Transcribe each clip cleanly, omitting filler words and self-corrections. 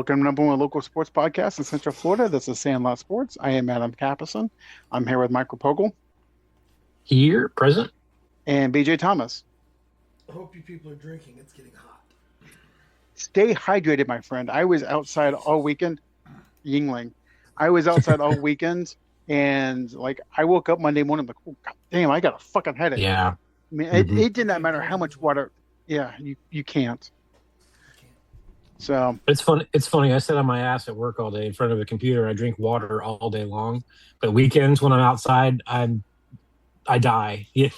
Welcome to number one local sports podcast in Central Florida. This is Sandlot Sports. I am Adam Capison. I'm here with Michael Pogel Here, present. and BJ Thomas. I hope you people are drinking. It's getting hot. Stay hydrated, my friend. I was outside all weekend. Yingling. I was outside all weekend, and I woke up Monday morning like, oh, God damn, I got a fucking headache. Yeah. I mean, it did not matter how much water. Yeah, you can't. So It's fun. It's funny. I sit on my ass at work all day in front of a computer. I drink water all day long, but weekends when I'm outside, I die. Yeah.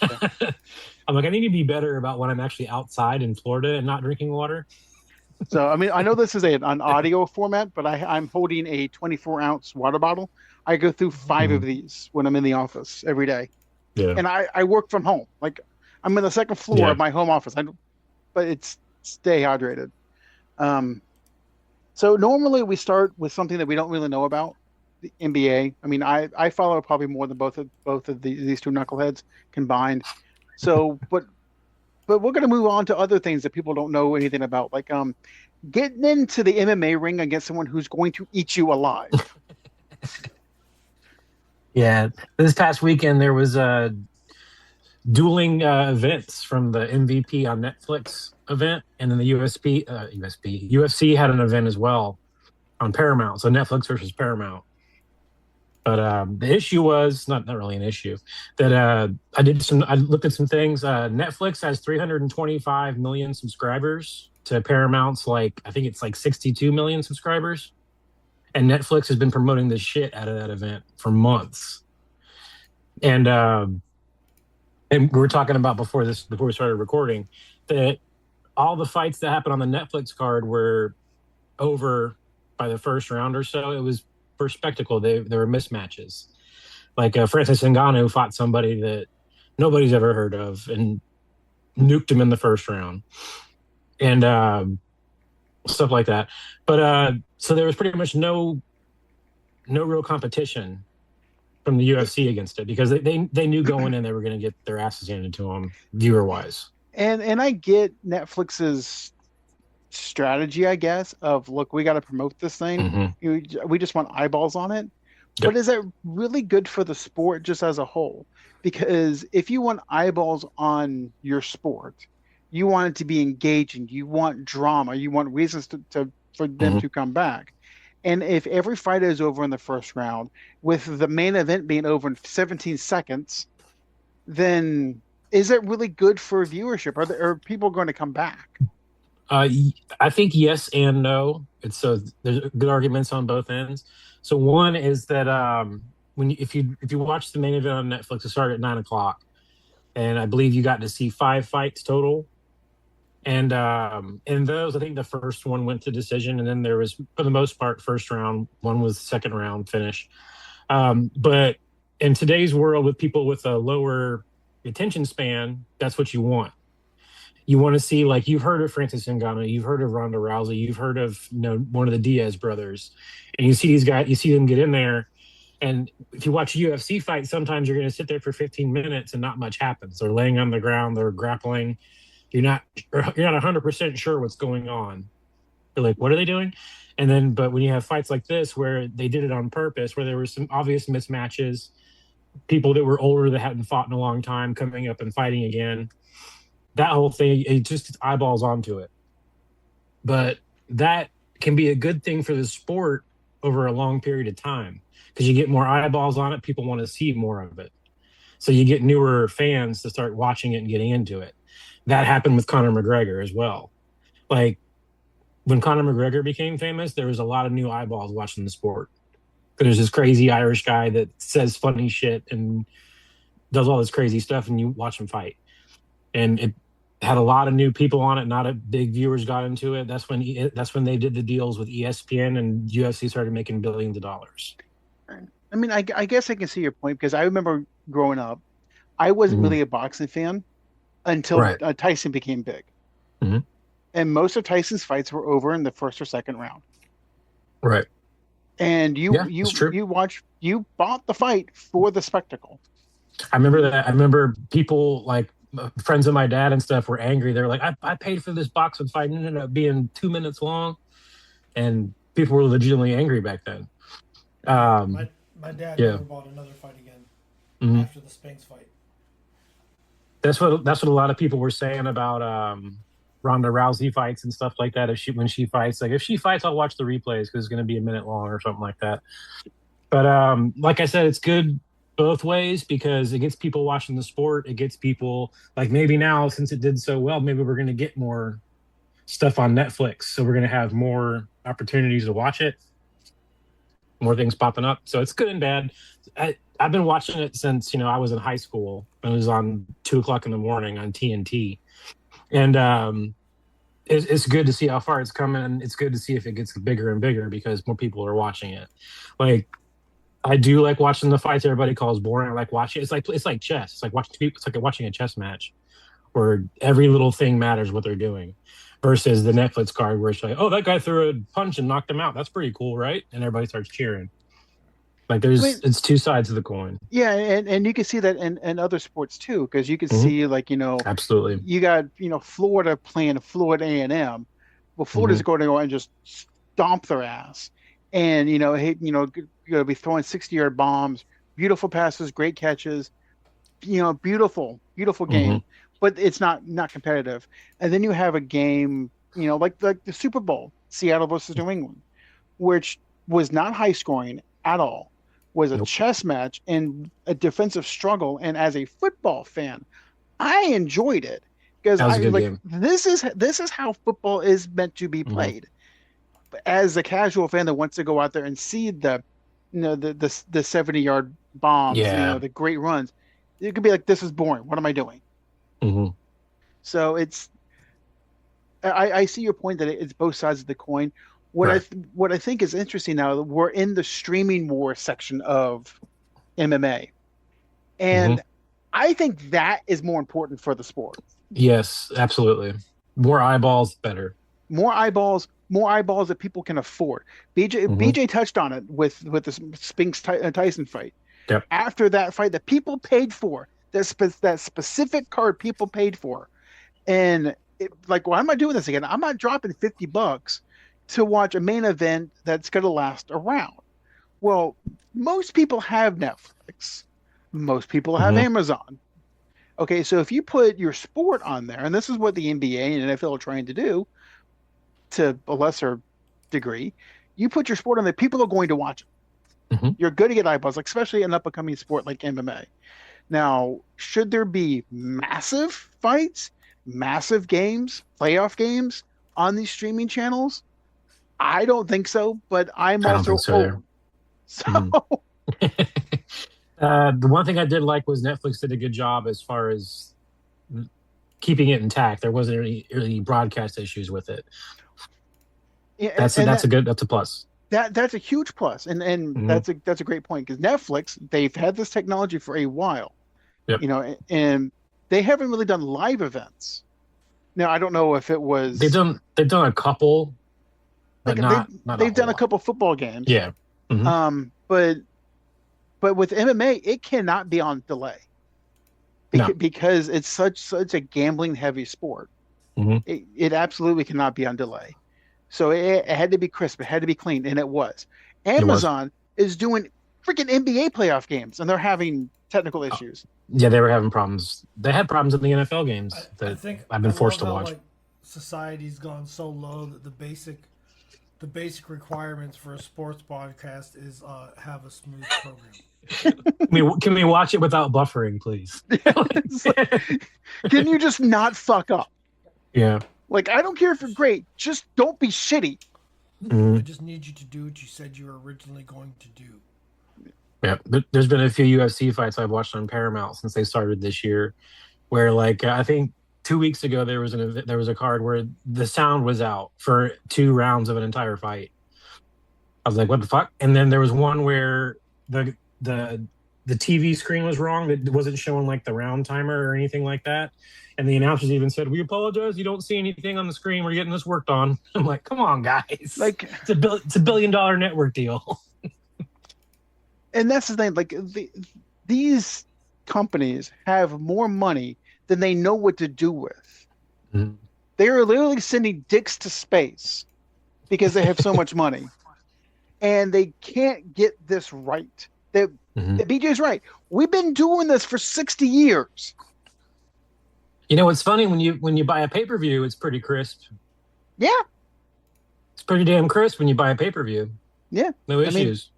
I'm like, I need to be better about when I'm actually outside in Florida and not drinking water. I mean, I know this is an audio format, but I'm holding a 24-ounce water bottle. I go through 5 of these when I'm in the office every day. Yeah. And I work from home. Like, I'm in the second floor of my home office. But it's stay hydrated. So normally we start with something that we don't really know about, the NBA. I mean, I follow probably more than both of these two knuckleheads combined. So, but we're going to move on to other things that people don't know anything about, like getting into the MMA ring against someone who's going to eat you alive. Yeah. This past weekend, there was dueling events from the MVP on Netflix event, and then the UFC had an event as well on Paramount. So Netflix versus Paramount. But the issue was not really an issue that I looked at some things. Netflix has 325 million subscribers to Paramount's I think it's 62 million subscribers. And Netflix has been promoting the shit out of that event for months. And we were talking about before we started recording that all the fights that happened on the Netflix card were over by the first round or so. It was for spectacle. There were mismatches. Francis Ngannou fought somebody that nobody's ever heard of and nuked him in the first round. And stuff like that. But so there was pretty much no real competition from the UFC against it because they knew going in they were going to get their asses handed to them viewer wise. And I get Netflix's strategy, I guess, of look, we got to promote this thing. We just want eyeballs on it. Yep. But is that really good for the sport just as a whole? Because if you want eyeballs on your sport, you want it to be engaging. You want drama. You want reasons for them to come back. And if every fight is over in the first round, with the main event being over in 17 seconds, then is it really good for viewership? Are people going to come back? I think yes and no. There's good arguments on both ends. So one is that if you watch the main event on Netflix, it started at 9:00, and I believe you got to see 5 fights total. And in those, I think the first one went to decision, and then there was, for the most part, first round. One was second round finish. But in today's world, with people with a lower attention span, that's what you want. You want to see, you've heard of Francis Ngannou, you've heard of Ronda Rousey, you've heard of one of the Diaz brothers, and you see these guys, you see them get in there. And if you watch a UFC fight, sometimes you're going to sit there for 15 minutes and not much happens. They're laying on the ground, they're grappling. You're not 100% sure what's going on. You're like, what are they doing? But when you have fights like this where they did it on purpose, where there were some obvious mismatches, people that were older that hadn't fought in a long time coming up and fighting again, that whole thing, it just eyeballs onto it. But that can be a good thing for the sport over a long period of time because you get more eyeballs on it. People want to see more of it. So you get newer fans to start watching it and getting into it. That happened with Conor McGregor as well. When Conor McGregor became famous, there was a lot of new eyeballs watching the sport. There's this crazy Irish guy that says funny shit and does all this crazy stuff, and you watch him fight. And it had a lot of new people on it. Not a big viewers got into it. That's when they did the deals with ESPN, and UFC started making billions of dollars. I mean, I guess I can see your point because I remember growing up, I wasn't really a boxing fan until Tyson became big. And most of Tyson's fights were over in the first or second round. Right. And you bought the fight for the spectacle. I remember that. I remember people friends of my dad and stuff were angry. They're like, I paid for this boxing fight and it ended up being 2 minutes long. And people were legitimately angry back then. My dad never bought another fight again after the Spinks fight. That's what a lot of people were saying about Ronda Rousey fights and stuff like that. When she fights, like if she fights, I'll watch the replays because it's going to be a minute long or something like that. But like I said, it's good both ways because it gets people watching the sport. It gets people like maybe now since it did so well, maybe we're going to get more stuff on Netflix. So we're going to have more opportunities to watch it, more things popping up. So it's good and bad. I've been watching it since, I was in high school. It was on 2:00 in the morning on TNT. And it's good to see how far it's coming. And it's good to see if it gets bigger and bigger because more people are watching it. Like, I do like watching the fights everybody calls boring. I like watching it. It's like chess. It's like watching a chess match where every little thing matters what they're doing versus the Netflix card where it's like, oh, that guy threw a punch and knocked him out. That's pretty cool, right? And everybody starts cheering. Like it's two sides of the coin. Yeah, and you can see that in other sports too, because you can see absolutely. You got Florida playing Florida A&M. Well, Florida's going to go and just stomp their ass, and be throwing 60-yard bombs, beautiful passes, great catches, beautiful game, but it's not competitive. And then you have a game, like the Super Bowl, Seattle versus New England, which was not high scoring at all. Was a chess match and a defensive struggle, and as a football fan, I enjoyed it because this is how football is meant to be played. As a casual fan that wants to go out there and see the 70-yard bombs, the great runs, it could be like, this is boring. What am I doing? So it's I see your point that it's both sides of the coin. What I think is interesting now, we're in the streaming war section of MMA, and I think that is more important for the sport. Yes, absolutely. More eyeballs, better. More eyeballs that people can afford. BJ touched on it with the Spinks Tyson fight. Yep. After that fight, that people paid for, that specific card people paid for, and why am I doing this again? I'm not dropping $50 to watch a main event that's going to last a round. Well, most people have Netflix. Most people have Amazon. Okay, so if you put your sport on there, and this is what the NBA and NFL are trying to do to a lesser degree, you put your sport on there, people are going to watch it. You're going to get eyeballs, especially an up-and-coming sport like MMA. Now, should there be massive fights, massive games, playoff games on these streaming channels? I don't think so, but I'm also old. So the one thing I did like was Netflix did a good job as far as keeping it intact. There wasn't any broadcast issues with it. Yeah, that's a plus. That's a huge plus, and that's a great point because Netflix, they've had this technology for a while, and they haven't really done live events. Now I don't know if it was they've done a couple. They've done a couple football games. Yeah. But with MMA, it cannot be on delay because it's such a gambling heavy sport. It absolutely cannot be on delay. So it had to be crisp. It had to be clean, and it was. Amazon is doing freaking NBA playoff games, and they're having technical issues. Yeah, they were having problems. They had problems in the NFL games I've been forced to watch. Society's gone so low that the basic requirements for a sports broadcast is have a smooth program. Can we watch it without buffering, please? Can you just not fuck up? Yeah. I don't care if you're great. Just don't be shitty. I just need you to do what you said you were originally going to do. Yeah. There's been a few UFC fights I've watched on Paramount since they started this year where, I think 2 weeks ago there was a card where the sound was out for 2 rounds of an entire fight. I was like, what the fuck? And then there was one where the TV screen was wrong. It wasn't showing the round timer or anything like that. And the announcers even said, we apologize. You don't see anything on the screen. We're getting this worked on. I'm like, come on, guys. It's a $1 billion network deal. And that's the thing. These companies have more money than they know what to do with. They are literally sending dicks to space because they have so much money. and they can't get this right. BJ's right. We've been doing this for 60 years. You know, it's funny when you buy a pay-per-view, it's pretty crisp. Yeah. It's pretty damn crisp when you buy a pay-per-view. Yeah. No issues.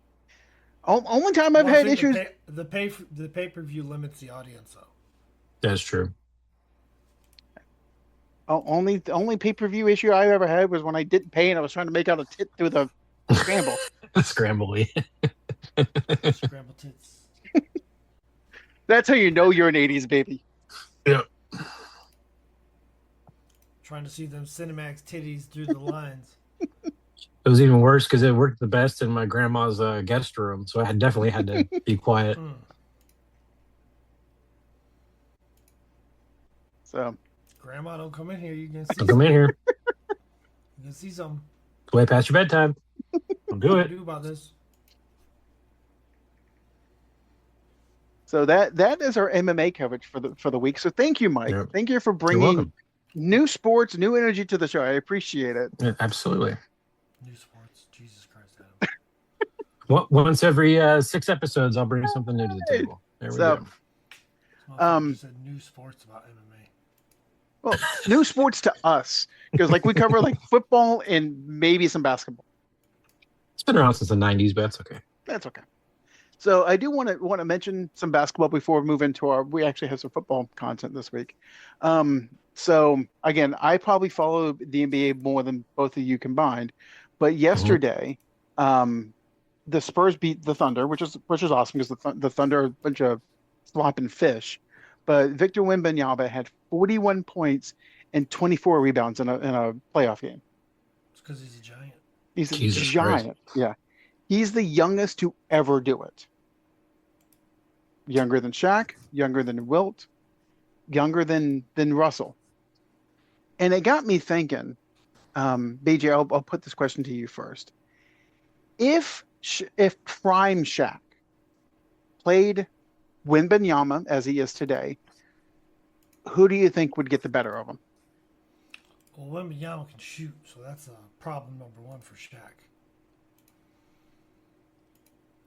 Only time I've had issues. The pay-per-view limits the audience, though. That's true. The only pay-per-view issue I ever had was when I didn't pay and I was trying to make out a tit through the scramble. Scramble. Scramble tits. That's how you know you're an 80s baby. Yeah. Trying to see them Cinemax titties through the lines. It was even worse because it worked the best in my grandma's guest room, so I definitely had to be quiet. So, Grandma, don't come in here. You can see. Don't come in here. You can see something. Way past your bedtime. Don't do What it. do about this? So that is our MMA coverage for the week. So thank you, Mike. Yep. Thank you for bringing new sports, new energy to the show. I appreciate it. Yeah, absolutely. New sports. Jesus Christ, Adam. Once every 6 episodes, I'll bring something new to the table. There we go. You said new sports about MMA. Well, new sports to us because we cover football and maybe some basketball. It's been around since the 90s, but that's okay. That's okay. So I do want to mention some basketball before we move into we actually have some football content this week. So again, I probably follow the NBA more than both of you combined, but yesterday, the Spurs beat the Thunder, which is awesome because the Thunder are a bunch of flopping fish. But Victor Wembanyama had 41 points and 24 rebounds in a playoff game. It's because he's a giant. He's a giant. Christ. Yeah. He's the youngest to ever do it. Younger than Shaq, younger than Wilt, younger than Russell. And it got me thinking, BJ, I'll put this question to you first. If Prime Shaq played Wembanyama as he is today, who do you think would get the better of him? Well, Wembanyama can shoot, so that's problem number one for Shaq.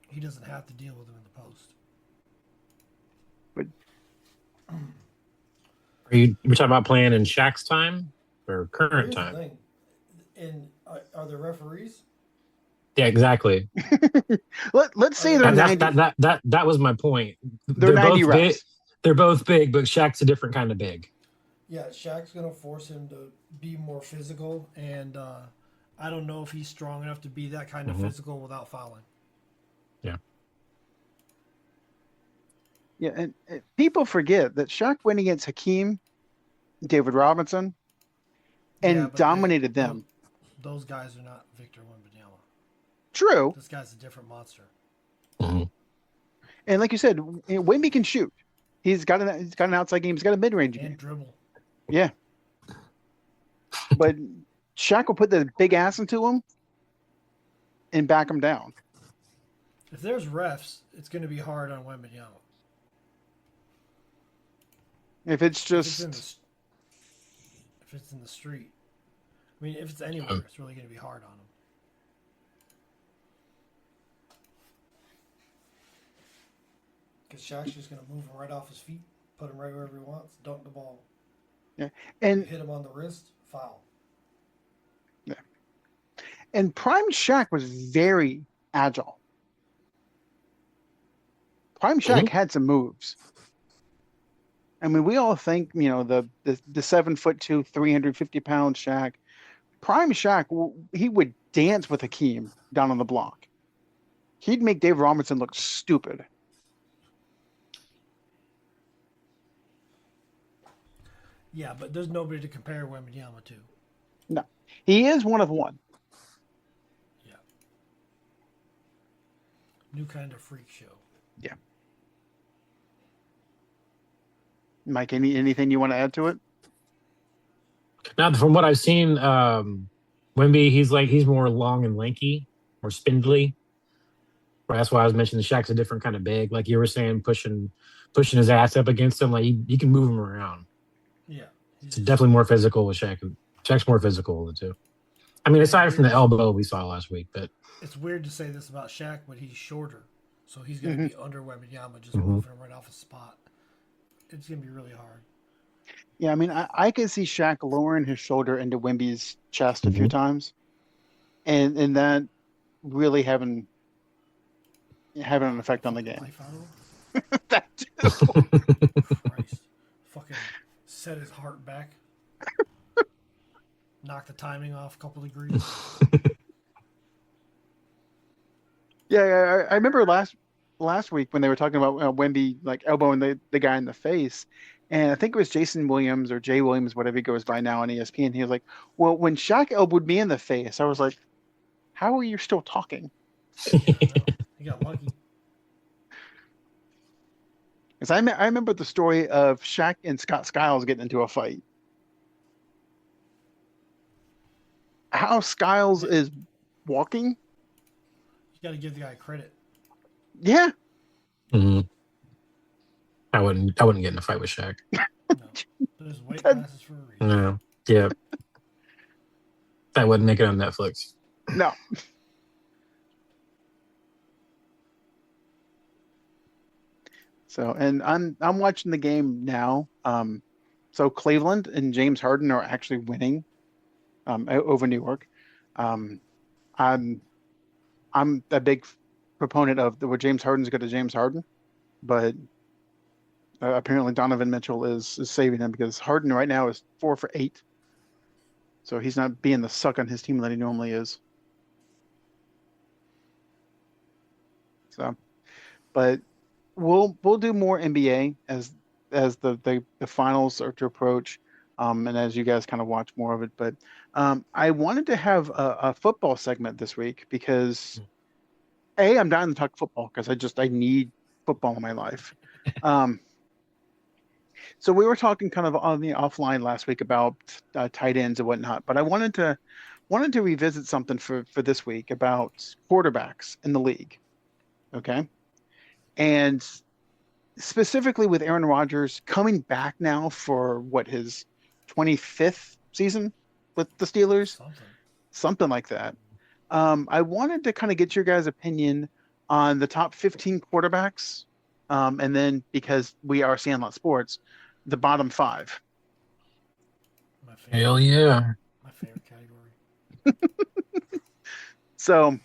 He doesn't have to deal with him in the post. But we're talking about playing in Shaq's time or current time? And are there referees? Yeah, exactly. Let's say they're 90. That was my point. They're 90 reps. They're both big, but Shaq's a different kind of big. Yeah, Shaq's going to force him to be more physical, and I don't know if he's strong enough to be that kind of physical without fouling. Yeah. Yeah, and people forget that Shaq went against Hakeem, David Robinson, and dominated them. Those guys are not Victor Wembanyama. True. This guy's a different monster. Mm-hmm. And like you said, Wemby can shoot. He's got an outside game. He's got a mid-range game. And dribble. Yeah. But Shaq will put the big ass into him and back him down. If there's refs, it's going to be hard on Wembanyama. If it's just... If it's in the street. I mean, if it's anywhere, it's really going to be hard on him. Because Shaq's just going to move him right off his feet, put him right wherever he wants, dunk the ball. Yeah, and hit him on the wrist, foul. Yeah. And Prime Shaq was very agile. Prime Shaq had some moves. I mean, we all think, the 7'2", 350-pound Shaq. Prime Shaq, he would dance with Hakeem down on the block. He'd make Dave Robinson look stupid. Yeah, but there's nobody to compare Wembanyama to. No. He is one of one. Yeah. New kind of freak show. Yeah. Mike, anything you want to add to it? Now, from what I've seen, Wemby, he's more long and lanky, more spindly. That's why I was mentioning Shaq's a different kind of big. Like you were saying, pushing his ass up against him, like you can move him around. Yeah. It's definitely more physical with Shaq. Shaq's more physical of the two. I mean, aside from the elbow we saw last week, but it's weird to say this about Shaq, but he's shorter, so he's going to be under Wembanyama, just moving him right off his spot. It's going to be really hard. Yeah, I mean, I could see Shaq lowering his shoulder into Wemby's chest a few times, and that really having an effect on the game. That too. Christ. Fucking set his heart back. Knock the timing off a couple degrees. Yeah, I remember last week when they were talking about Wemby like elbowing the guy in the face, and I think it was Jason Williams or Jay Williams, whatever he goes by now on ESPN. He was like, "Well, when Shaq elbowed me in the face, I was like, how are you still talking?" He got lucky. Because I remember the story of Shaq and Scott Skiles getting into a fight. How Skiles is walking? You got to give the guy credit. Yeah. Mm-hmm. I wouldn't get in a fight with Shaq. No, there's weight classes for a reason. No. Yeah. That wouldn't make it on Netflix. No. So, and I'm watching the game now. So Cleveland and James Harden are actually winning over New York. I'm a big proponent of where James Harden's got to James Harden, but apparently Donovan Mitchell is saving him because Harden right now is 4 for 8. So he's not being the suck on his team that he normally is. So, but we'll do more NBA as the finals are to approach, and as you guys kind of watch more of it. But I wanted to have a football segment this week because I'm dying to talk football because I need football in my life. So we were talking kind of on the offline last week about tight ends and whatnot, but I wanted to revisit something for this week about quarterbacks in the league. Okay. And specifically with Aaron Rodgers coming back now for his 25th season with the Steelers, something like that. I wanted to kind of get your guys' opinion on the top 15 quarterbacks, and then because we are Sandlot Sports, the bottom 5. Hell yeah! My favorite category. So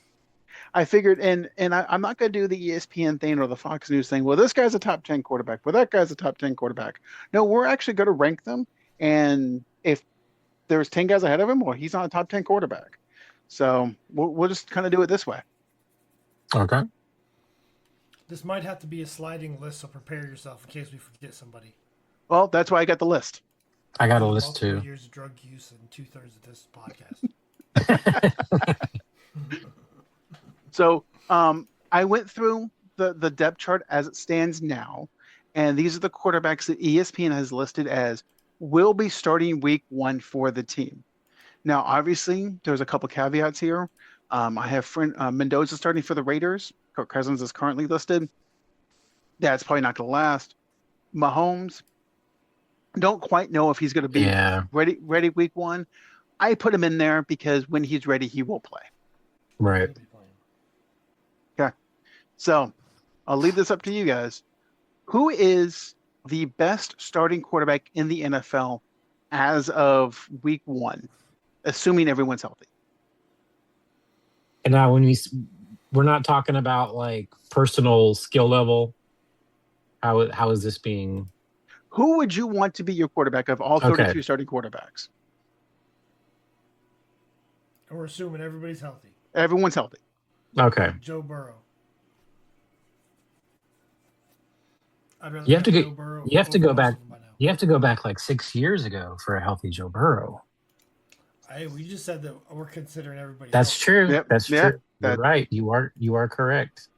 I figured, and I'm not going to do the ESPN thing or the Fox News thing. Well, this guy's a top 10 quarterback. Well, that guy's a top 10 quarterback. No, we're actually going to rank them. And if there's 10 guys ahead of him, well, he's not a top 10 quarterback. So we'll just kind of do it this way. Okay. This might have to be a sliding list, so prepare yourself in case we forget somebody. Well, that's why I got the list. I got a list too. Years of drug use and 2/3 of this podcast. So I went through the depth chart as it stands now, and these are the quarterbacks that ESPN has listed as will be starting week 1 for the team. Now, obviously, there's a couple caveats here. I have Mendoza starting for the Raiders. Kirk Cousins is currently listed. That's probably not going to last. Mahomes, don't quite know if he's going to be ready week 1. I put him in there because when he's ready, he will play. Right. Okay. So I'll leave this up to you guys. Who is the best starting quarterback in the NFL as of week 1, assuming everyone's healthy? And now we're not talking about like personal skill level. How is this being? Who would you want to be your quarterback of all 32 starting quarterbacks? And we're assuming everybody's healthy. Everyone's healthy. Okay. Joe Burrow. You have to go back. You have to go back like 6 years ago for a healthy Joe Burrow. Hey, we just said that we're considering everybody. That's healthy. true. Yep. That's true. You're right. You are correct.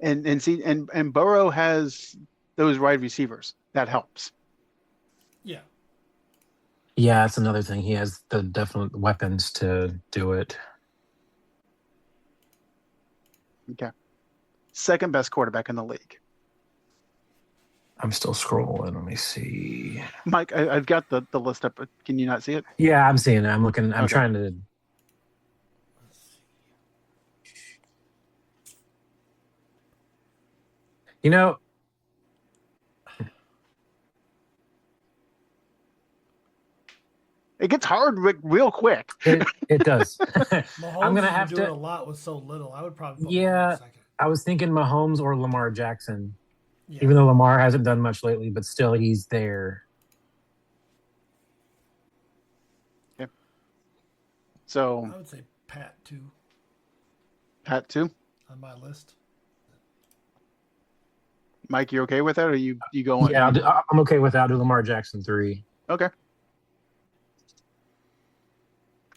And Burrow has those wide receivers. That helps. Yeah. Yeah, that's another thing. He has the definite weapons to do it. Okay. Second best quarterback in the league. I'm still scrolling. Let me see. Mike, I've got the list up. But can you not see it? Yeah, I'm seeing it. I'm looking. I'm Okay. trying to. You know, it gets hard real quick. It does. I'm gonna have to do it a lot with so little. I would probably yeah. I was thinking Mahomes or Lamar Jackson. Yeah. Even though Lamar hasn't done much lately, but still he's there. Okay. So I would say Pat too. Pat too? On my list. Mike, you okay with that, or you going? Yeah, I'm okay with that. I'll do Lamar Jackson 3. Okay.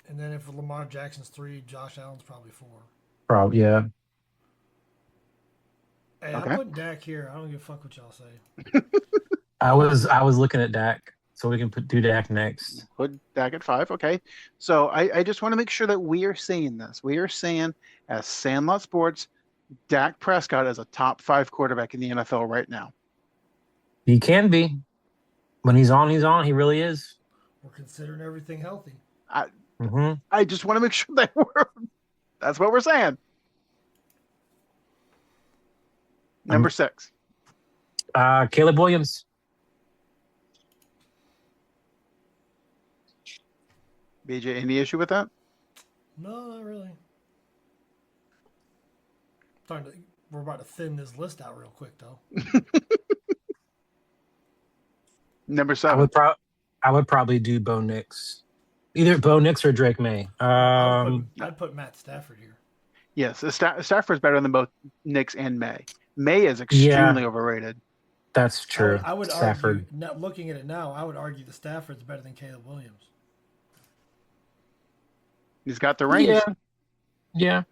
And then if Lamar Jackson's 3, Josh Allen's probably 4. Probably, yeah. Hey, Okay. I'm putting Dak here. I don't give a fuck what y'all say. I was looking at Dak, so we can do Dak next. Put Dak at 5. Okay. So I just want to make sure that we are saying this. We are saying, as Sandlot Sports, Dak Prescott is a top 5 quarterback in the NFL right now. He can be. When he's on, he's on. He really is. We're considering everything healthy. I just want to make sure that that's what we're saying. Number 6. Caleb Williams. BJ, any issue with that? No, not really. We're about to thin this list out real quick, though. Number 7. I would probably do Bo Nix. Either Bo Nix or Drake May. I'd put Matt Stafford here. Yes, Stafford's better than both Nix and May. May is extremely overrated. That's true. I would Stafford. argue, looking at it now, I would argue that Stafford's better than Caleb Williams. He's got the range. Yeah.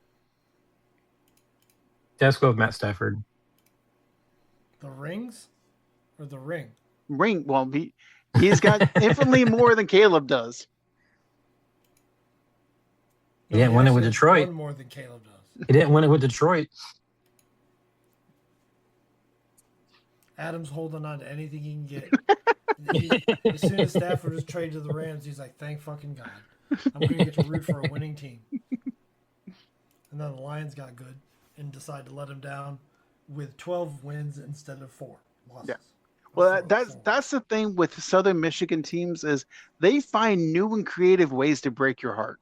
Let's go with Matt Stafford. The rings or the ring? Ring. Well, he's got infinitely more than Caleb does. He didn't win it with Detroit. More than Caleb does. He didn't win it with Detroit. Adam's holding on to anything he can get. As soon as Stafford was traded to the Rams, he's like, thank fucking God. I'm going to get to root for a winning team. And then the Lions got good and decided to let him down with 12 wins instead of 4 losses. Yeah. Well, that's the thing with Southern Michigan teams is they find new and creative ways to break your heart.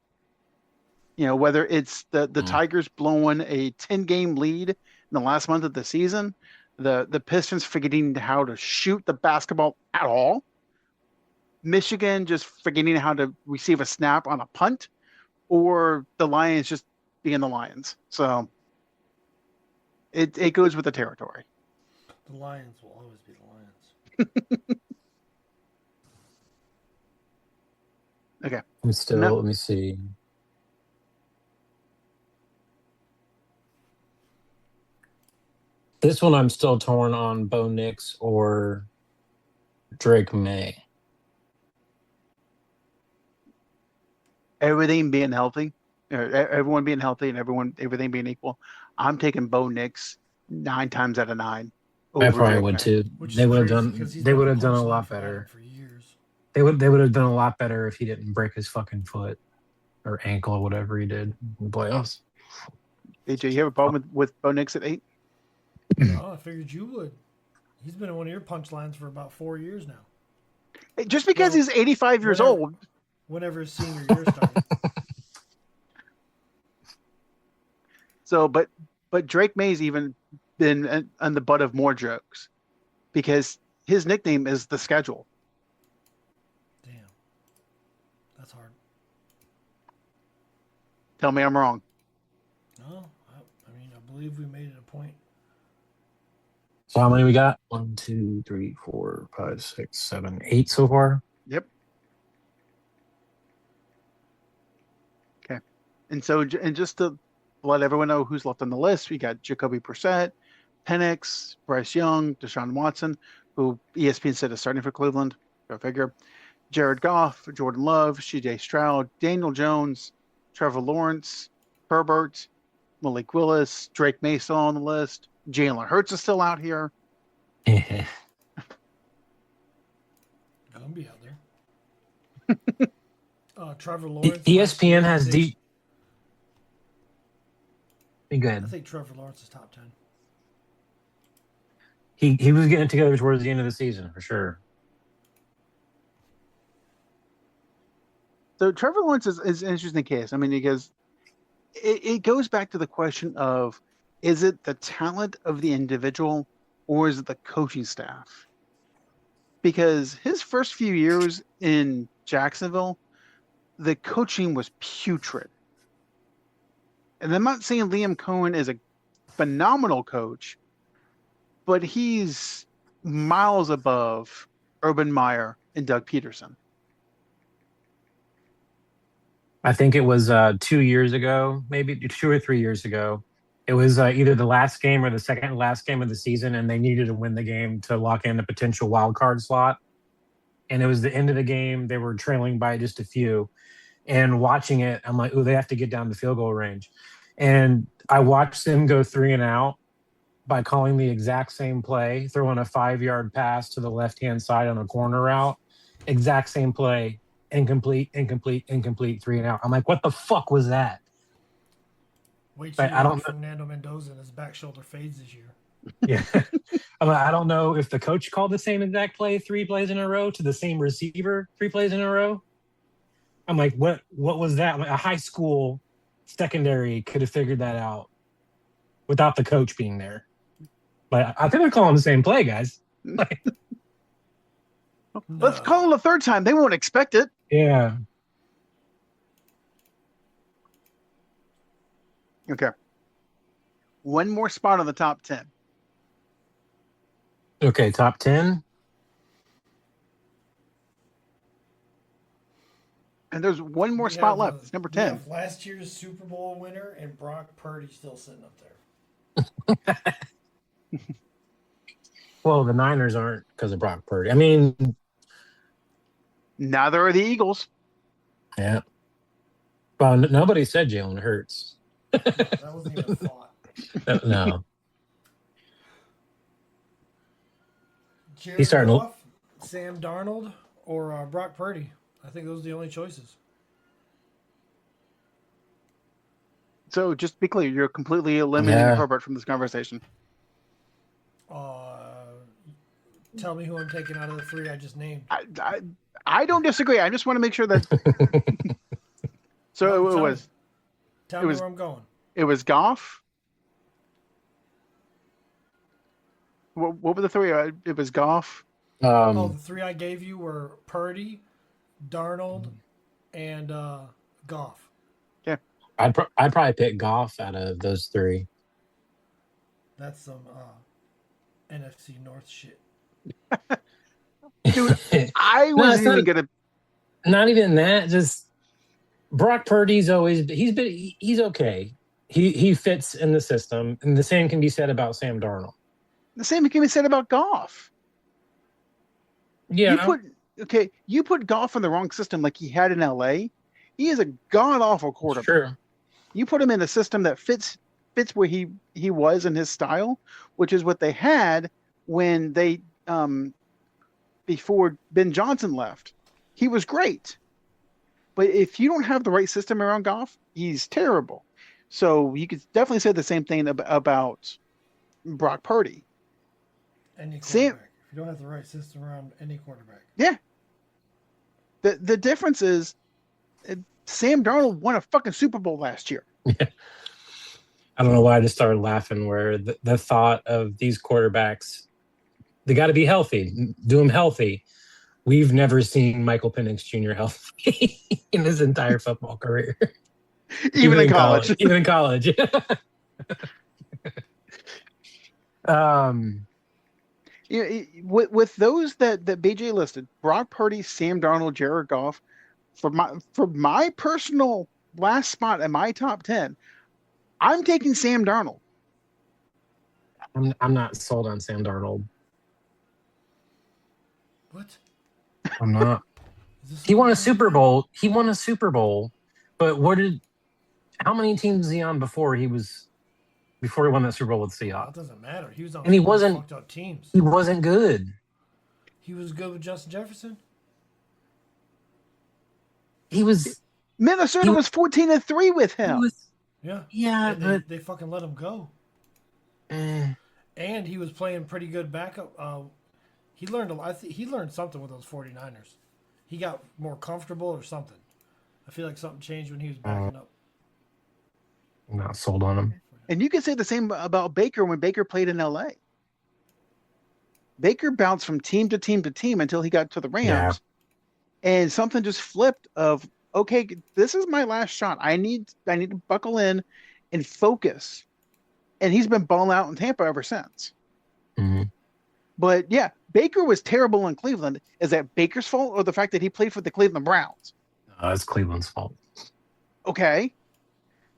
You know, whether it's the Tigers blowing a 10-game lead in the last month of the season, the Pistons forgetting how to shoot the basketball at all, Michigan just forgetting how to receive a snap on a punt, or the Lions just being the Lions. So it goes with the territory. The Lions will always be the Lions. Okay. Let me see. This one I'm still torn on Bo Nix or Drake May. Everything being healthy, or everyone being healthy and everything being equal, I'm taking Bo Nix 9 times out of 9. I probably would too. They would have done. They would have done a lot better. For years. They would have done a lot better if he didn't break his fucking foot or ankle or whatever he did in the playoffs. AJ, you have a problem with Bo Nix at 8? Oh, I figured you would. He's been in one of your punchlines for about 4 years now. Just because he's 85 years old. Whenever his senior year started. So, but Drake May's even been on the butt of more jokes because his nickname is the schedule. Damn. That's hard. Tell me I'm wrong. No, I mean, I believe we made it a point. So how many we got? 1, 2, 3, 4, 5, 6, 7, 8 so far? Yep. Okay. And so, and just to let everyone know who's left on the list, we got Jacoby Brissett, Penix, Bryce Young, Deshaun Watson, who ESPN said is starting for Cleveland. Go figure. Jared Goff, Jordan Love, CJ Stroud, Daniel Jones, Trevor Lawrence, Herbert, Malik Willis, Drake May still on the list. Jalen Hurts is still out here. be out there. Trevor Lawrence. ESPN has deep. Be good. I think Trevor Lawrence is top 10. He was getting together towards the end of the season for sure. So Trevor Lawrence is an interesting case. I mean, because it goes back to the question of, is it the talent of the individual or is it the coaching staff? Because his first few years in Jacksonville, the coaching was putrid. And I'm not saying Liam Cohen is a phenomenal coach, but he's miles above Urban Meyer and Doug Peterson. I think it was 2 years ago, maybe 2 or 3 years ago. It was either the last game or the second last game of the season, and they needed to win the game to lock in a potential wild card slot. And it was the end of the game. They were trailing by just a few. And watching it, I'm like, oh, they have to get down to field goal range. And I watched them go 3 and out by calling the exact same play, throwing a 5-yard pass to the left-hand side on a corner route. Exact same play. Incomplete, 3 and out. I'm like, what the fuck was that? Wait till I don't Fernando Mendoza and his back shoulder fades this year. Yeah. I'm like, I don't know if the coach called the same exact play 3 plays in a row to the same receiver 3 plays in a row. I'm like, what was that? Like, a high school secondary could have figured that out without the coach being there. But I think they're calling the same play, guys. Like, let's call them a third time. They won't expect it. Yeah. Okay. One more spot on the top 10. Okay, top 10. And there's one more spot left. It's number 10. Last year's Super Bowl winner and Brock Purdy still sitting up there. Well, the Niners aren't because of Brock Purdy. I mean, neither are the Eagles. Yeah. Well, nobody said Jalen Hurts. That wasn't even a thought. No. Jared Goff, Sam Darnold, or Brock Purdy. I think those are the only choices. So just to be clear, you're completely eliminating Herbert from this conversation. Tell me who I'm taking out of the 3 I just named. I don't disagree. I just want to make sure that. So it was. Tell me where I'm going. It was Goff. What were the 3? It was Goff. The 3 I gave you were Purdy, Darnold, and Goff. Yeah. I'd probably pick Goff out of those 3. That's some NFC North shit. Dude, I was even gonna. Not even that. Just Brock Purdy's always he's okay. He fits in the system, and the same can be said about Sam Darnold. The same can be said about Goff. Yeah. You put Goff in the wrong system like he had in LA. He is a god awful quarterback. Sure. You put him in a system that fits where he was in his style, which is what they had when they before Ben Johnson left. He was great. But if you don't have the right system around Goff, he's terrible. So you could definitely say the same thing about Brock Purdy. Any quarterback. If you don't have the right system around any quarterback. Yeah. The difference is Sam Darnold won a fucking Super Bowl last year. Yeah. I don't know why I just started laughing where the thought of these quarterbacks, they got to be healthy, do them healthy. We've never seen Michael Penix Jr. healthy in his entire football career. Even in college. Even in college. With those that BJ listed, Brock Purdy, Sam Darnold, Jared Goff, for my personal last spot in my top 10, I'm taking Sam Darnold. I'm not sold on Sam Darnold. What? I'm not. He won a Super Bowl. But how many teams was he on before he won that Super Bowl with the Seahawks? It doesn't matter. He was on and he wasn't fucked up teams. He wasn't good. He was good with Justin Jefferson. Minnesota was 14-3 with him. Yeah. And they fucking let him go. And he was playing pretty good backup. He learned a lot. He learned something with those 49ers. He got more comfortable or something. I feel like something changed when he was backing up. I'm not sold on him. And you can say the same about Baker when Baker played in LA. Baker bounced from team to team to team until he got to the Rams. Yeah. And something just flipped of, okay, this is my last shot. I need to buckle in and focus. And he's been balling out in Tampa ever since. Mm-hmm. But yeah, Baker was terrible in Cleveland. Is that Baker's fault or the fact that he played for the Cleveland Browns? It's Cleveland's fault. Okay.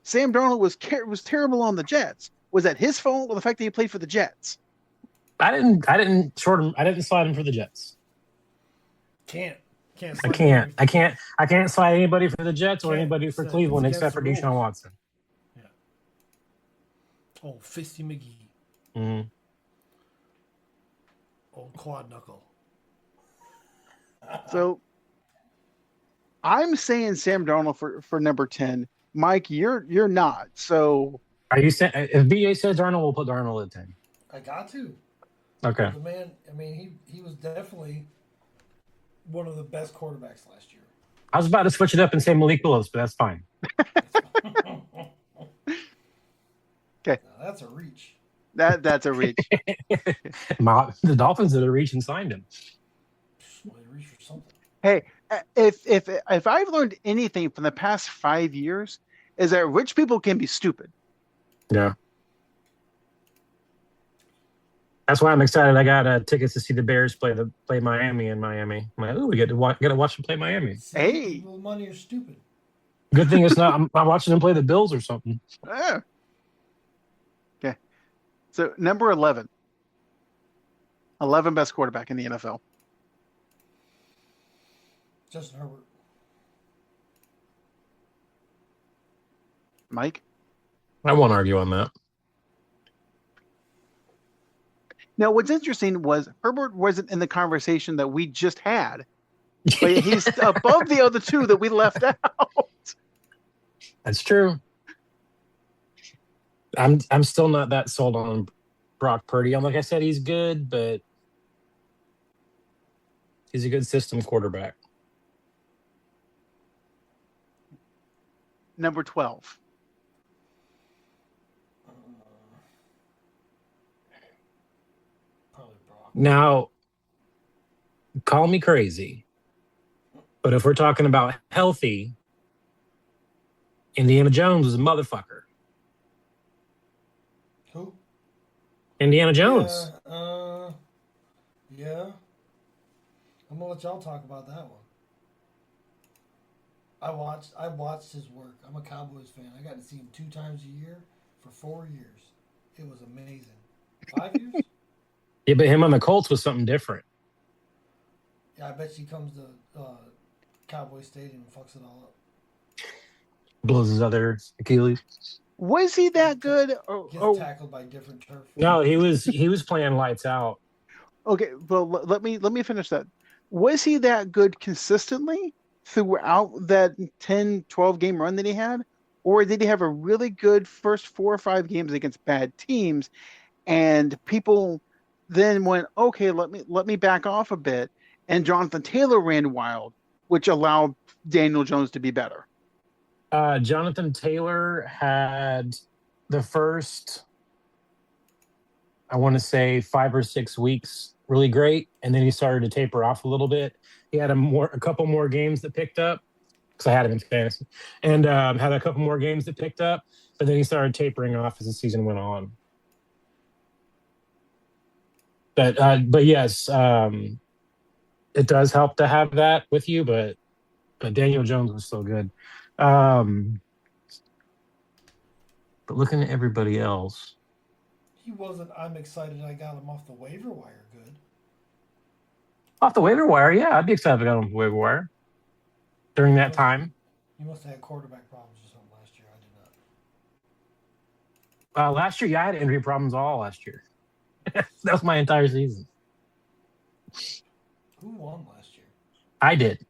Sam Darnold was terrible on the Jets. Was that his fault or the fact that he played for the Jets? I didn't slide him for the Jets. I can't slide anybody for the Jets or anybody for Cleveland except for Deshaun Watson. Yeah. Oh, Fisty McGee. Mm-hmm. Old quad knuckle. So I'm saying Sam Darnold for number 10. Mike, you're not. So are you saying if BA says Darnold, we'll put Darnold at 10? I got to. Okay. The man, I mean, he was definitely one of the best quarterbacks last year. I was about to switch it up and say Malik Willis, but that's fine. Okay. Now, that's a reach. That's a reach. The Dolphins did a reach and signed him. Well, they reached for something. Hey, if I've learned anything from the past 5 years, is that rich people can be stupid. Yeah. That's why I'm excited. I got tickets to see the Bears play Miami in Miami. I'm like, we get to watch them play Miami. Hey, people with money are stupid. Good thing it's not. I'm watching them play the Bills or something. Okay. So number 11 best quarterback in the NFL. Justin Herbert. Mike? I won't argue on that. Now, what's interesting was Herbert wasn't in the conversation that we just had, but he's above the other two that we left out. That's true. I'm still not that sold on Brock Purdy. Like I said, he's good, but he's a good system quarterback. Number 12. Now, call me crazy, but if we're talking about healthy, Indiana Jones is a motherfucker. Who? Indiana Jones. Yeah. I'm gonna let y'all talk about that one. I watched his work. I'm a Cowboys fan. I got to see him 2 times a year for 4 years. It was amazing. 5 years? Yeah, but him on the Colts was something different. Yeah, I bet he comes to Cowboy Stadium and fucks it all up. Blows his other Achilles. Was he that good? Gets tackled by different turf. No, he was playing lights out. Okay, well, let me finish that. Was he that good consistently throughout that 10, 12 game run that he had? Or did he have a really good first 4 or 5 games against bad teams and people then went, okay, let me back off a bit, and Jonathan Taylor ran wild, which allowed Daniel Jones to be better? Jonathan Taylor had the first, I want to say 5 or 6 weeks really great, and then he started to taper off a little bit. He had a couple more games that picked up, because I had him in fantasy, and had a couple more games that picked up, but then he started tapering off as the season went on. But yes, it does help to have that with you, but Daniel Jones was still good. But looking at everybody else, he wasn't. I'm excited I got him off the waiver wire. Good. Off the waiver wire, yeah, I'd be excited if I got him off the waiver wire during that time. You must have had quarterback problems or something last year. I did not. Last year, yeah, I had injury problems all last year. That was my entire season. Who won last year? I did.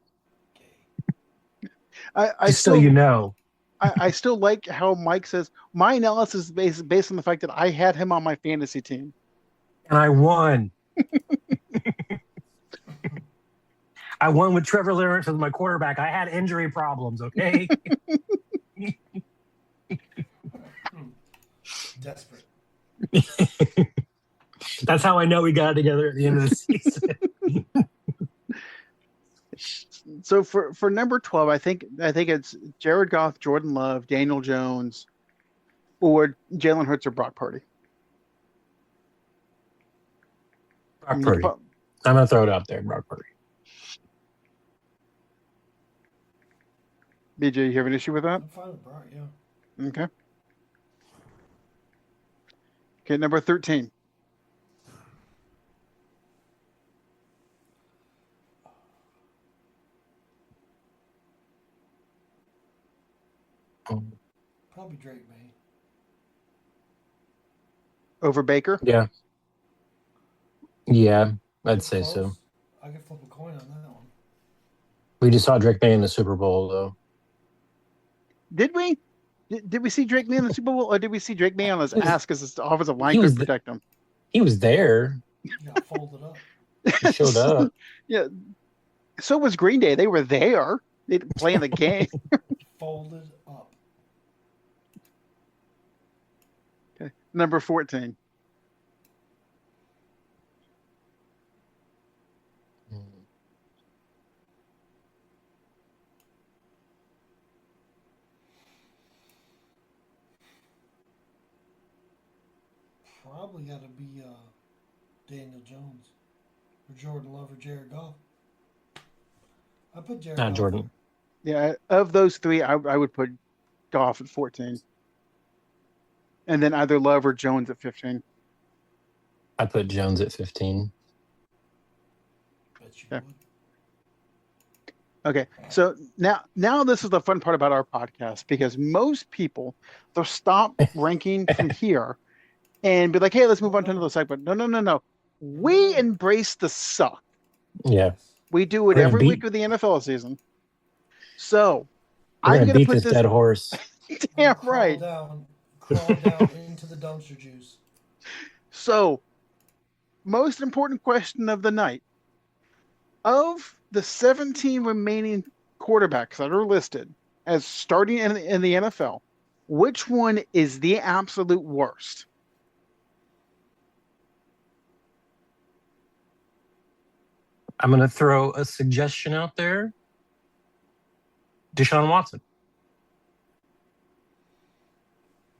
Okay. I Just still, so you know. I still like how Mike says my analysis is based on the fact that I had him on my fantasy team. And I won. I won with Trevor Lawrence as my quarterback. I had injury problems, okay? Desperate. That's how I know we got together at the end of the season. So for number 12, I think it's Jared Goff, Jordan Love, Daniel Jones, or Jalen Hurts or Brock Purdy. Brock Purdy. I'm going to throw it out there, Brock Purdy. BJ, you have an issue with that? I'm fine with Brock, yeah. Okay. Okay, number 13. Probably Drake May. Over Baker? Yeah. Yeah, I'd say so. I could flip a coin on that one. We just saw Drake May in the Super Bowl, though. Did we? Did we see Drake May in the Super Bowl, or did we see Drake May on his ass because his offensive line couldn't protect him? He was there. He got folded up. He showed up. Yeah. So was Green Day. They were there. They didn't play in the game. Folded up. Okay. Number 14. Probably got to be Daniel Jones or Jordan Love or Jared Goff. I put Jared Not Goff. Jordan. Yeah, of those three, I would put Goff at 14. And then either Love or Jones at 15. I put Jones at 15. Bet you Okay. would. Okay, so now this is the fun part about our podcast, because most people, they'll stop ranking from here and be like, hey, let's move on to another segment. No. We embrace the suck. Yeah. We do it We're gonna every beat- week of the NFL season. So We're I'm going to going to beat put this this. dead horse. Damn Crawl right. Crawl down into the dumpster juice. So, most important question of the night. Of the 17 remaining quarterbacks that are listed as starting in the NFL, which one is the absolute worst? I'm going to throw a suggestion out there. Deshaun Watson.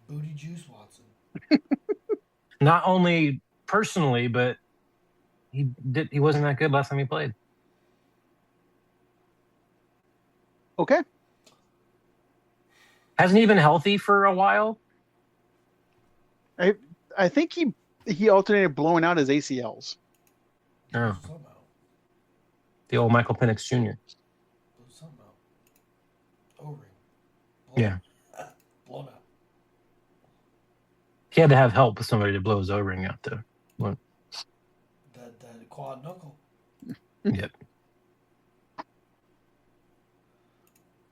Booty Juice Watson. Not only personally, but he wasn't that good last time he played. Okay. Hasn't he been healthy for a while? I think he alternated blowing out his ACLs. Oh, Somehow. the old Michael Penix Jr. Somehow. O-ring. Yeah. Blown out. He had to have help with somebody to blow his O-ring out, though. What? That quad knuckle. Yep.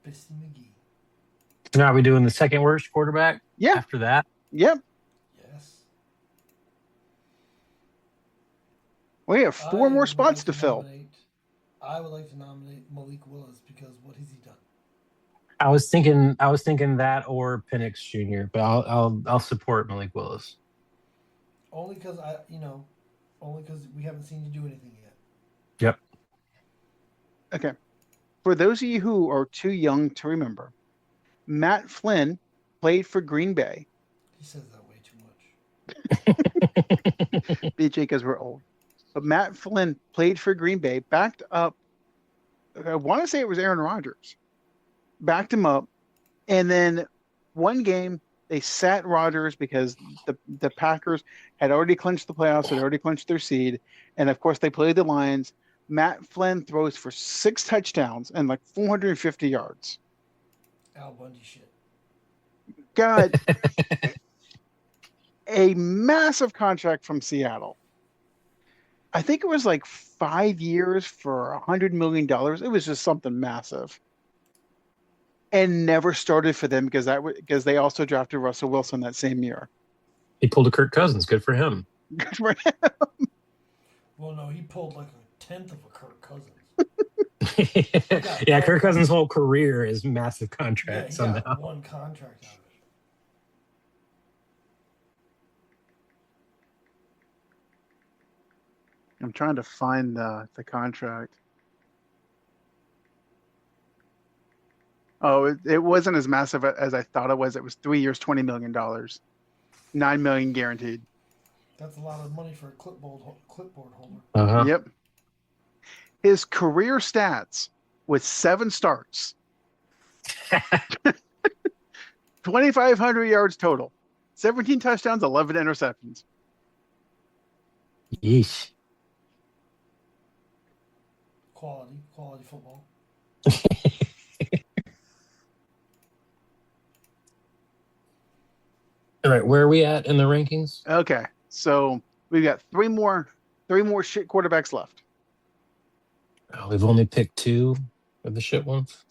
Bisty McGee. So now are we doing the second worst quarterback? Yeah. After that? Yep. Yes. We have four more spots to fill. I would like to nominate Malik Willis, because what has he done? I was thinking that or Penix Jr., but I'll support Malik Willis. Only because we haven't seen you do anything yet. Yep. Okay. For those of you who are too young to remember, Matt Flynn played for Green Bay. He says that way too much. BJ, because we're old. But Matt Flynn played for Green Bay, backed up. I want to say it was Aaron Rodgers. Backed him up. And then one game, they sat Rodgers because the Packers had already clinched the playoffs, had already clinched their seed. And, of course, they played the Lions. Matt Flynn throws for 6 touchdowns and like 450 yards. Al Bundy shit. Got a massive contract from Seattle. I think it was like 5 years for $100 million. It was just something massive. and never started for them because they also drafted Russell Wilson that same year. He pulled a Kirk Cousins. Good for him. Good for him. Well, no, he pulled like a tenth of a Kirk Cousins. Yeah, Kirk Cousins' whole career is massive contracts. Yeah, he got one contract out of it. I'm trying to find the contract. Oh, it wasn't as massive as I thought it was. It was 3 years, $20 million, $9 million guaranteed. That's a lot of money for a clipboard holder. Uh-huh. Yep. His career stats with 7 starts, 2,500 yards total, 17 touchdowns, 11 interceptions. Yeesh. Quality football. All right, where are we at in the rankings? Okay, so we've got three more shit quarterbacks left. Oh, we've only picked 2 of the shit ones.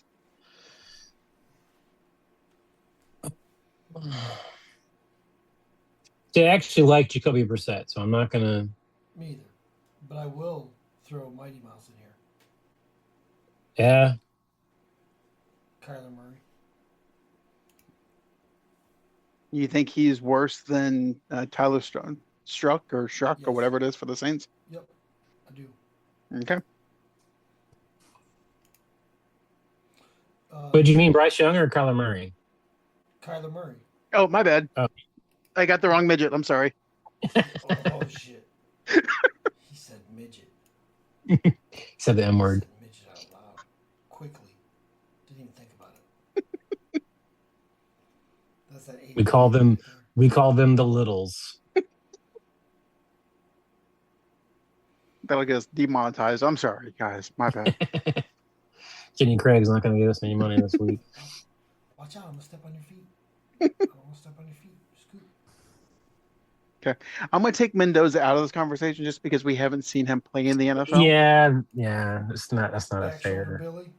See, I actually like Jacoby Brissett, so I'm not gonna. Me either, but I will throw Mighty Mouse in here. Yeah. Kyler Murray. You think he's worse than Tyler Struck or whatever it is for the Saints? Yep, I do. Okay. What do you mean, Bryce Young or Kyler Murray? Kyler Murray. Oh, my bad. Oh. I got the wrong midget. I'm sorry. Oh shit. He said midget. He said the M word. He said midget out loud. Quickly. Didn't even think about it. That's that We call them the littles. That'll get us demonetized. I'm sorry, guys. My bad. Kenny Craig's not going to give us any money this week. Watch out, I'm gonna step on your feet. I don't want to step on your feet. Scoot. Okay. I'm going to take Mendoza out of this conversation just because we haven't seen him play in the NFL. Yeah. That's not a Back shoulder fair. Billy.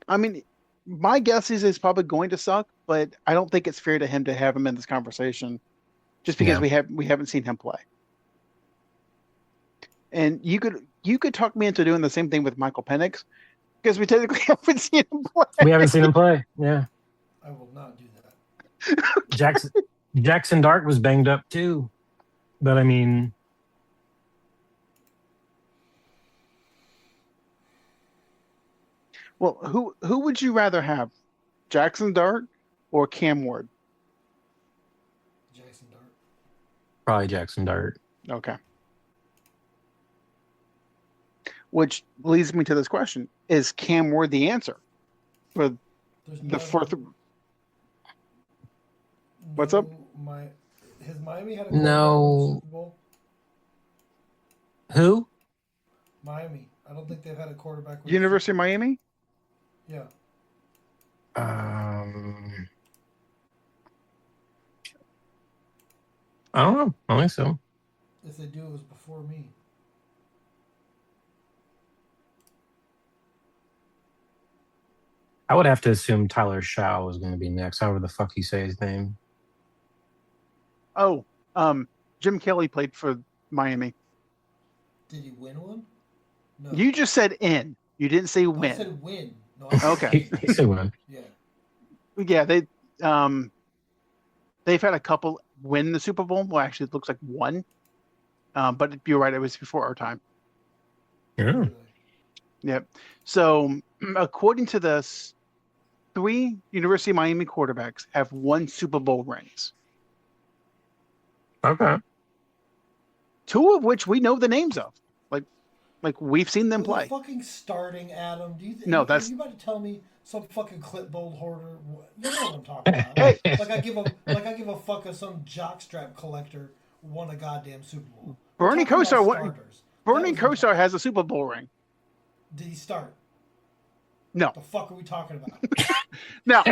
I mean, my guess is he's probably going to suck, but I don't think it's fair to him to have him in this conversation just because we haven't seen him play. And you could talk me into doing the same thing with Michael Penix because we technically haven't seen him play. We haven't seen him play. Yeah. I will not do that. Jackson Dart was banged up too. But I mean, well, who would you rather have? Jackson Dart or Cam Ward? Jackson Dart. probably Jackson Dart. Okay. Which leads me to this question. Is Cam Ward the answer for the fourth? What's up? Has Miami had a No. Super Bowl? Who? Miami. I don't think they've had a quarterback. With University of Miami? Yeah. I don't know. I don't think so. If they do, it was before me. I would have to assume Tyler Shaw was going to be next, however the fuck you say his name. Oh, Jim Kelly played for Miami. Did he win one? No. You just said in. You didn't say win. I said win. No, I said Okay. He said win. Yeah. Yeah, they've had a couple win the Super Bowl. Well, actually, it looks like one. But you're right; it was before our time. Yeah. Yep. So, according to this, 3 University of Miami quarterbacks have won Super Bowl rings. Okay. 2 of which we know the names of. Like we've seen them play. Fucking starting, Adam. Do you No, are you about to tell me some fucking clipboard hoarder? You know what I'm talking about? Hey. Like I give a fuck if some jockstrap collector won a goddamn Super Bowl. Bernie We're talking about Kosar. starters. Bernie That was Kosar has a Super Bowl ring. Did he start? No. The fuck are we talking about? No.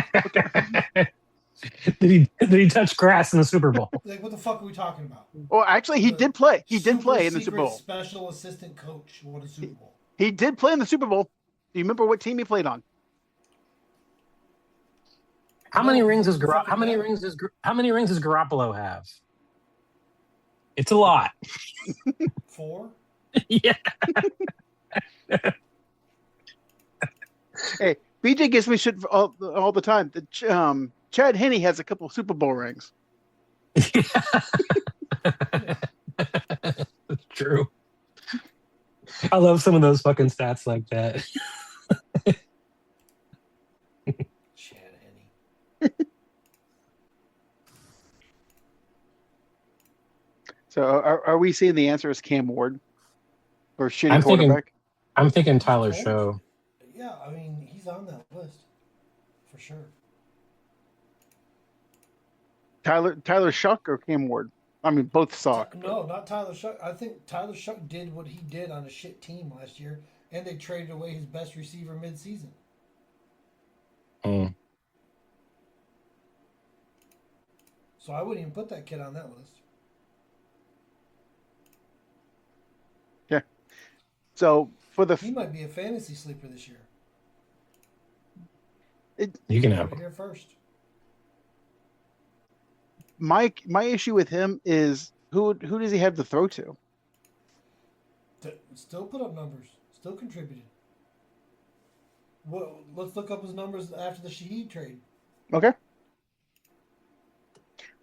Did he touch grass in the Super Bowl? Like, what the fuck are we talking about? Well, actually, he did play. He did Super play in the Super secret Bowl. Special assistant coach won a Super Bowl. He did play in the Super Bowl. you remember what team he played on? How many rings does Garoppolo have? It's a lot. 4? Yeah. Hey, BJ gives me shit all the time. Chad Henne has a couple of Super Bowl rings. That's true. I love some of those fucking stats like that. Chad Henne. So are we seeing the answer is Cam Ward or shitty quarterback? I'm thinking Tyler Show. Yeah, I mean, he's on that list for sure. Tyler Shuck or Cam Ward? I mean, both suck. No, not Tyler Shuck. I think Tyler Shuck did what he did on a shit team last year, and they traded away his best receiver mid-season. Mm. So I wouldn't even put that kid on that list. Yeah. So he might be a fantasy sleeper this year. You can have it here first. My issue with him is who does he have to throw to? Still put up numbers. Still contributed. Well, let's look up his numbers after the Shaheed trade. Okay.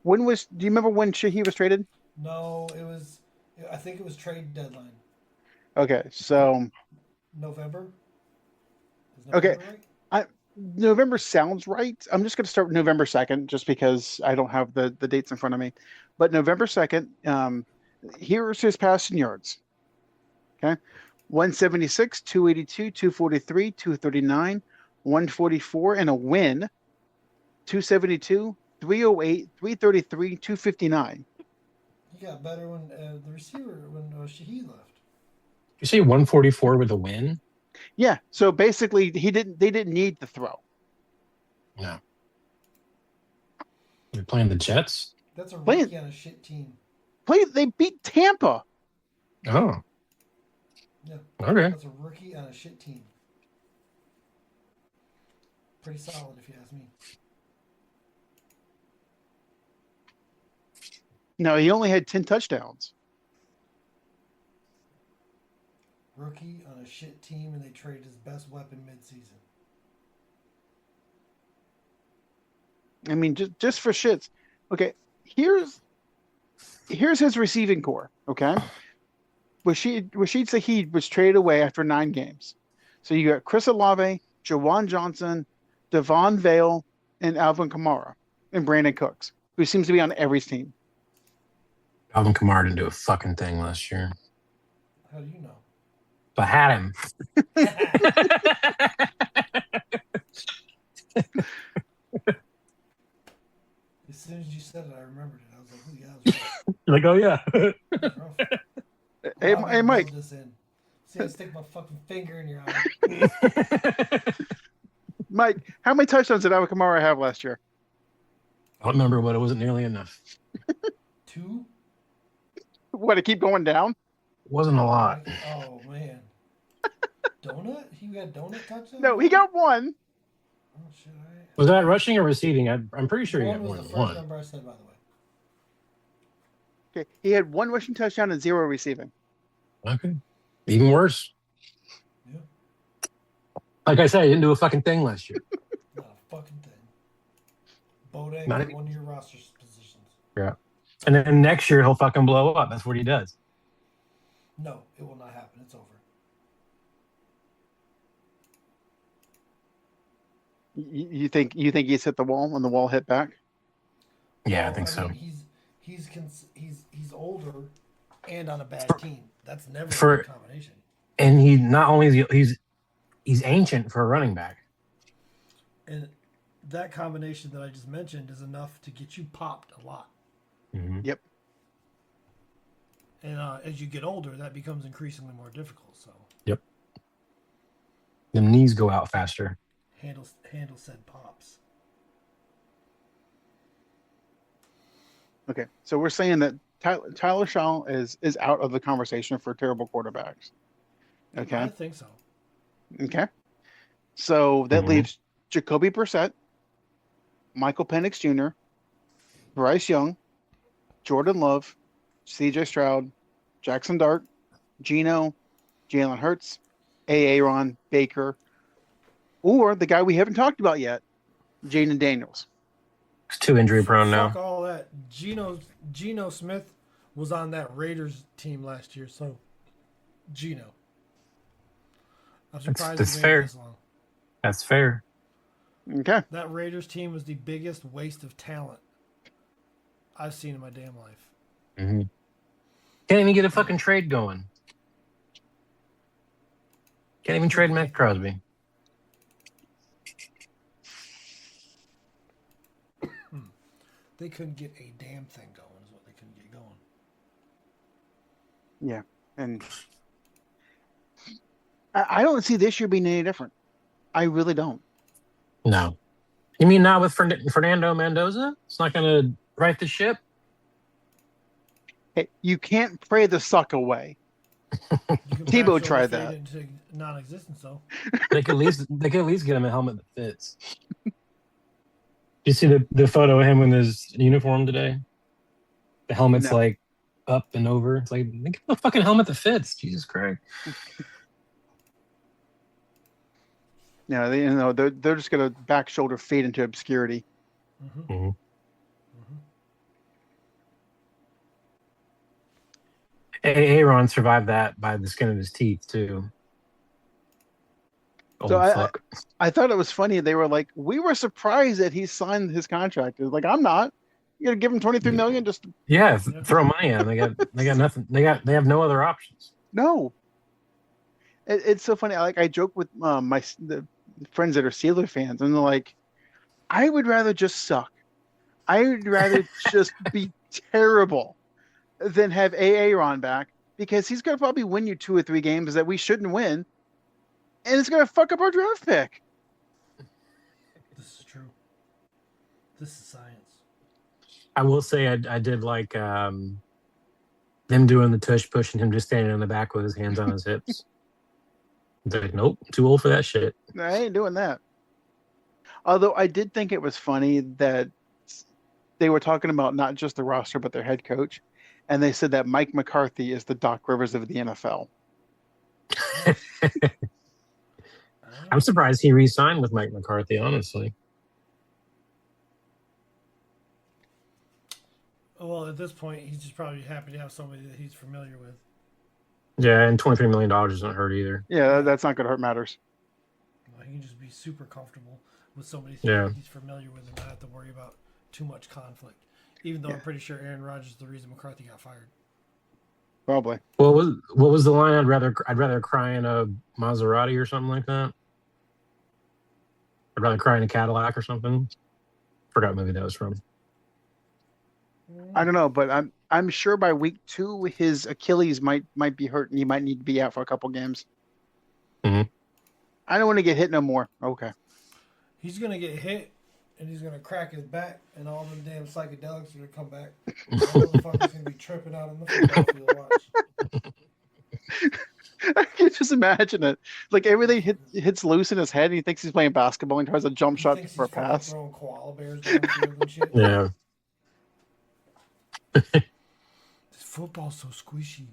Do you remember when Shaheed was traded? No, I think it was trade deadline. Okay, so November. Okay. Right? November sounds right. I'm just going to start November 2nd just because I don't have the dates in front of me. But November 2nd, here's his passing yards. Okay. 176, 282, 243, 239, 144, and a win. 272, 308, 333, 259. He got better when the receiver, when Shaheed left. You say 144 with a win? Yeah. So basically, they didn't need the throw. No. They're playing the Jets? That's a rookie on a shit team. They beat Tampa. Oh. Yeah. Okay. That's a rookie on a shit team. Pretty solid, if you ask me. No, he only had 10 touchdowns. Rookie on a shit team, and they traded his best weapon mid-season. I mean, just for shits. Okay, here's his receiving core. Okay, Rashid Shaheed was traded away after 9 games. So you got Chris Olave, Jawan Johnson, Devon Vale, and Alvin Kamara, and Brandon Cooks, who seems to be on every team. Alvin Kamara didn't do a fucking thing last year. How do you know? I had him. As soon as you said it, I remembered it. I was like, "Oh yeah." You're like, "Oh yeah." Hey, Mike. See, I stick my fucking finger in your eye. Mike, how many touchdowns did Alvin Kamara have last year? I don't remember, but it wasn't nearly enough. 2? What, to keep going down? It wasn't a lot. Oh man. Donut? He got donut touchdown? No, he got 1. Oh shit! Was that rushing or receiving? I'm pretty sure he got more than 1. First number I said, by the way. Okay, he had 1 rushing touchdown and 0 receiving. Okay, even worse. Yeah. Like I said, he didn't do a fucking thing last year. Not a fucking thing. Bodang Not at one of your roster positions. Yeah. And then next year he'll fucking blow up. That's what he does. No, it will not happen. It's over. You think he's hit the wall and the wall hit back? Yeah, I think so. Mean, he's older and on a bad team. That's never a good combination. And he not only he's ancient for a running back. And that combination that I just mentioned is enough to get you popped a lot. Mm-hmm. Yep. And as you get older, that becomes increasingly more difficult. So. Yep. The knees go out faster. Handle said pops. Okay, so we're saying that Tyler Shaw is out of the conversation for terrible quarterbacks. Okay. I think so. Okay. So that leaves Jacoby Brissett, Michael Penix Jr., Bryce Young, Jordan Love, C.J. Stroud, Jackson Dart, Geno, Jalen Hurts, Aaron Baker, or the guy we haven't talked about yet, Jaden Daniels. He's too injury prone now. Fuck all that. Geno Smith was on that Raiders team last year, so Geno. I'm surprised that's he made fair. it this long. That's fair. Okay. That Raiders team was the biggest waste of talent I've seen in my damn life. Mm-hmm. Can't even get a fucking trade going. Can't even trade Matt Crosby. They couldn't get a damn thing going, is what they couldn't get going. Yeah. And I don't see this year being any different. I really don't. No. You mean not with Fernando Mendoza? It's not going to right the ship? Hey, you can't pray the suck away. Tebow tried that. Into non-existence, though. They could at least get him a helmet that fits. You see the photo of him in his uniform today? The helmet's like up and over. It's like, give him a fucking helmet that fits. Jesus Christ. Yeah, they're just gonna back shoulder fade into obscurity. Mm-hmm. Mm-hmm. Aaron survived that by the skin of his teeth too. So I thought it was funny. They were like, we were surprised that he signed his contract. It was like, I'm not. You gonna give him $23 million? Just throw money at him. They got nothing. They have no other options. No. It's so funny. I joke with the friends that are Steelers fans, and they're like, I would rather just suck. I would rather just be terrible than have Aaron back, because he's gonna probably win you 2 or 3 games that we shouldn't win. And it's going to fuck up our draft pick. This is true. This is science. I will say I did like them doing the tush push and him just standing in the back with his hands on his hips. It's like, nope, too old for that shit. I ain't doing that. Although I did think it was funny that they were talking about not just the roster, but their head coach. And they said that Mike McCarthy is the Doc Rivers of the NFL. I'm surprised he re-signed with Mike McCarthy, honestly. Well, at this point, he's just probably happy to have somebody that he's familiar with. Yeah, and $23 million doesn't hurt either. Yeah, that's not going to hurt matters. Well, he can just be super comfortable with somebody he's familiar with and not have to worry about too much conflict. Even though I'm pretty sure Aaron Rodgers is the reason McCarthy got fired. Probably. What was the line? I'd rather cry in a Maserati or something like that. I'd rather cry in a Cadillac or something. Forgot what movie that was from. I don't know, but I'm sure by week 2 his Achilles might be hurt and he might need to be out for a couple games. Mm-hmm. I don't want to get hit no more. Okay. He's gonna get hit and he's gonna crack his back and all them damn psychedelics are gonna come back. That motherfucker's gonna be tripping out on the football field. Watch. I can just imagine it. Like everything hits loose in his head and he thinks he's playing basketball and tries a jump shot for a pass. Throwing koala bears down the field and shit. Yeah. This football's so squishy.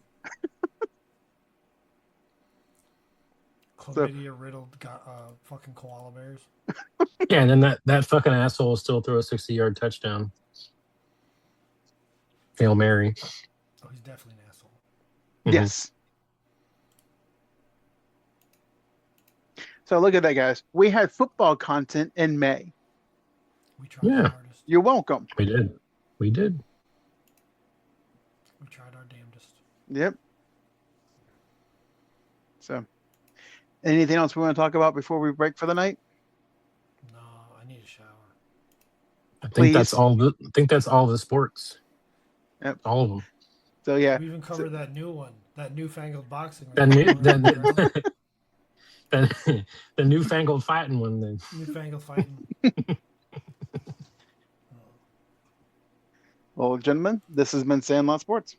Chlamydia riddled fucking koala bears. Yeah, and then that fucking asshole will still throw a 60-yard touchdown. Hail Mary. Oh, he's definitely an asshole. Mm-hmm. Yes. So look at that, guys. We had football content in May. We tried our hardest. You're welcome. We did. We tried our damnedest. Yep. So, anything else we want to talk about before we break for the night? No, I need a shower. I think that's all the sports. Yep. All of them. So yeah. We even covered that new one, that newfangled boxing. The newfangled fighting one. Then. Newfangled fighting. Well, gentlemen, this has been Sandlot Sports.